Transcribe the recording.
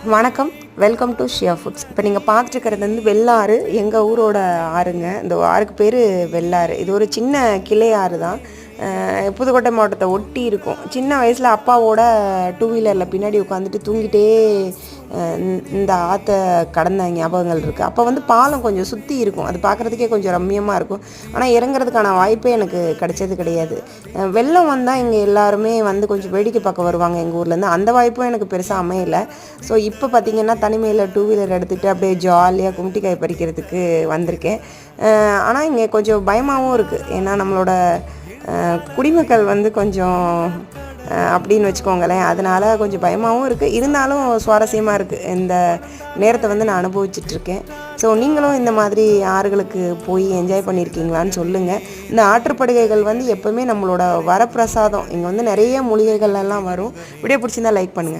வணக்கம், welcome to Shia foods. இப்போ நீங்கள் பார்த்துட்டுருக்கிறது வந்து வெள்ளாறு, எங்கள் ஊரோட ஆறுங்க. இந்த ஆறுக்கு பேர் வெள்ளாறு. இது ஒரு சின்ன கிளை ஆறு தான். புதுக்கோட்டை மாவட்டத்தை ஒட்டி இருக்கும். சின்ன வயசில் அப்பாவோட டூ வீலரில் பின்னாடி உட்காந்துட்டு தூங்கிட்டே இந்த ஆற்றை கடந்த ஞாபகங்கள் இருக்குது. அப்போ வந்து பாலம் கொஞ்சம் சுற்றி இருக்கும், அது பார்க்குறதுக்கே கொஞ்சம் ரம்மியமாக இருக்கும். ஆனால் இறங்குறதுக்கான வாய்ப்பே எனக்கு கிடைச்சது கிடையாது. வெள்ளம் வந்தால் இங்கே எல்லாருமே வந்து கொஞ்சம் வேடிக்கை பார்க்க வருவாங்க எங்கள் ஊர்லேருந்து. அந்த வாய்ப்பும் எனக்கு பெருசாக அமையலை. ஸோ இப்போ பார்த்திங்கன்னா தனிமையில் டூ வீலர் எடுத்துகிட்டு அப்படியே ஜாலியாக கும்ட்டிக்காய் பறிக்கிறதுக்கு வந்திருக்கேன். ஆனால் இங்கே கொஞ்சம் பயமாகவும் இருக்குது. ஏன்னா நம்மளோட குடிமக்கள் வந்து கொஞ்சம் அப்படின்னு வச்சுக்கோங்களேன். அதனால் கொஞ்சம் பயமாகவும் இருக்குது, இருந்தாலும் சுவாரஸ்யமாக இருக்குது. இந்த நேரத்தை வந்து நான் அனுபவிச்சிட்ருக்கேன். ஸோ நீங்களும் இந்த மாதிரி ஆறுகளுக்கு போய் என்ஜாய் பண்ணியிருக்கீங்களான்னு சொல்லுங்கள். இந்த ஆற்றுப்படுகைகள் வந்து எப்போவுமே நம்மளோட வரப்பிரசாதம். இங்கே வந்து நிறைய மூலிகைகள் எல்லாம் வரும். வீடியோ பிடிச்சிருந்தா லைக் பண்ணுங்கள்.